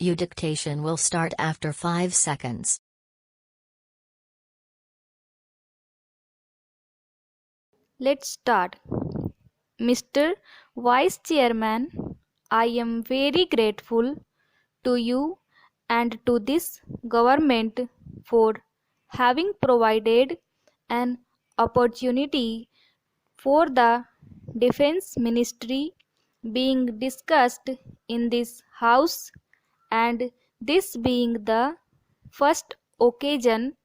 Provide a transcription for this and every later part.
Your dictation will start after 5 seconds. Let's start. Mr. Vice Chairman, I am very grateful to you and to this government for having provided an opportunity for the Defense Ministry being discussed in this House, and this being the first occasion,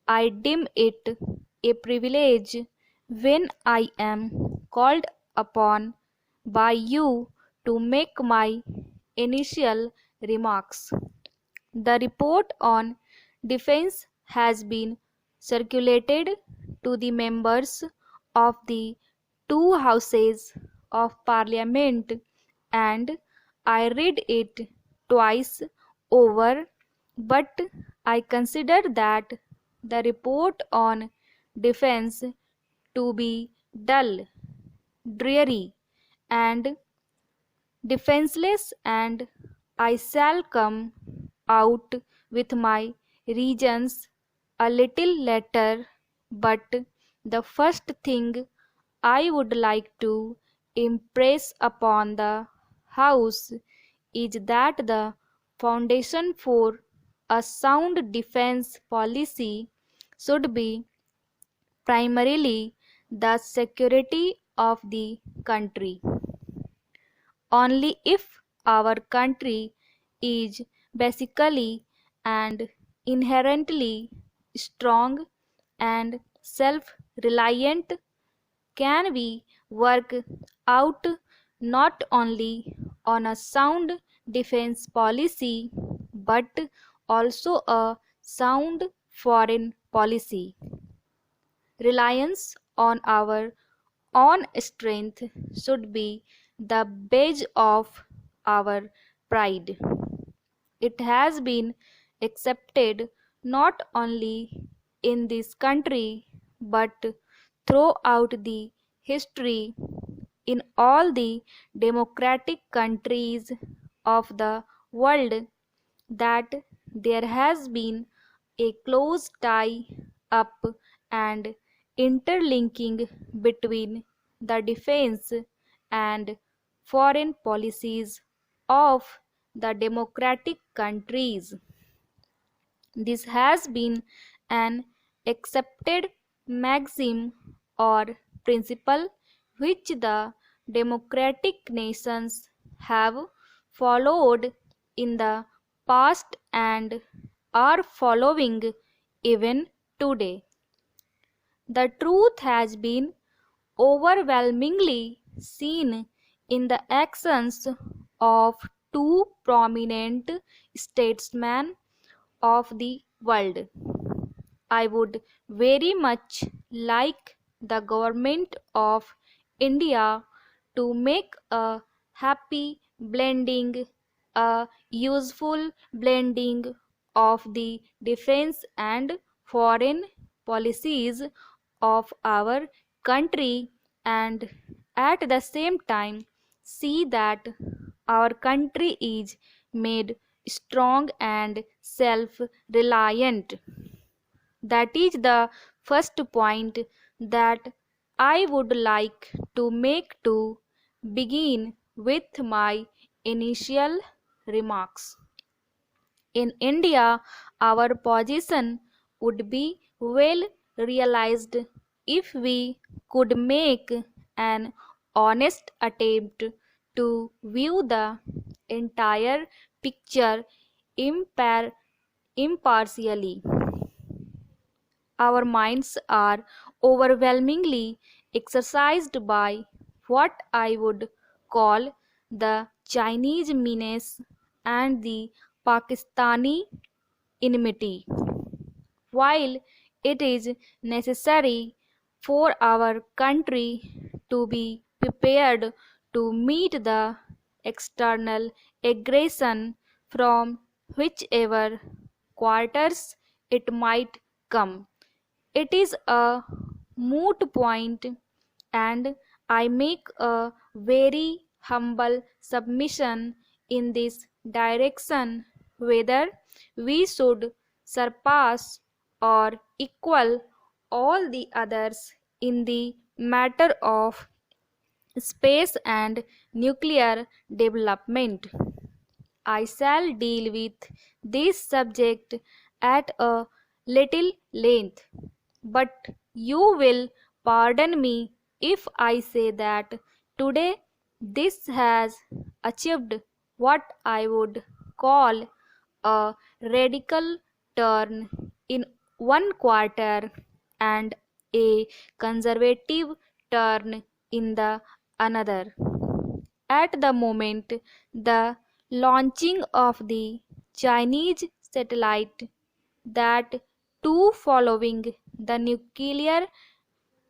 I deem it a privilege when I am called upon by you to make my initial remarks. The report on defense has been circulated to the members of the two houses of parliament, and I read it twice over, but I consider that the report on defense to be dull, dreary, and defenseless, and I shall come out with my reasons a little later, but the first thing I would like to impress upon the House is that the foundation for a sound defense policy should be primarily the security of the country. Only if our country is basically and inherently strong and self-reliant can we work out not only on a sound defense policy but also a sound foreign policy. Reliance on our own strength should be the badge of our pride. It has been accepted not only in this country but throughout the history in all the democratic countries of the world that there has been a close tie up and interlinking between the defense and foreign policies of the democratic countries. This has been an accepted maxim or principle which the democratic nations have followed in the past and are following even today. The truth has been overwhelmingly seen in the actions of two prominent statesmen of the world. I would very much like the government of India to make a happy blending, a useful blending of the defense and foreign policies of our country, and at the same time see that our country is made strong and self-reliant. That is the first point that I would like to make to begin with my initial remarks. In India, our position would be well realized if we could make an honest attempt to view the entire picture impartially. Our minds are overwhelmingly exercised by what I would call the Chinese menace and the Pakistani enmity. While it is necessary for our country to be prepared to meet the external aggression from whichever quarters it might come, it is a moot point, and I make a very humble submission in this direction whether we should surpass or equal all the others in the matter of space and nuclear development. I shall deal with this subject at a little length, but you will pardon me if I say that today this has achieved what I would call a radical turn in one quarter and a conservative turn in the another. At the moment, the launching of the Chinese satellite, that too following the nuclear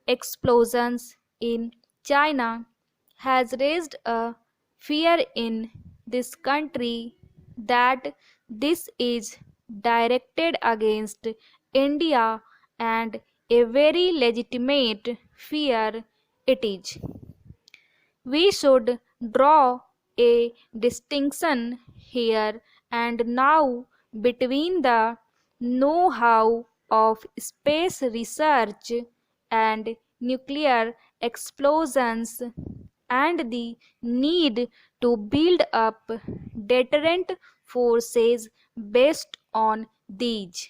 explosions in China, has raised a fear in this country that this is directed against India, and a very legitimate fear it is. We should draw a distinction here and now between the know how of space research and nuclear explosions and the need to build up deterrent forces based on these.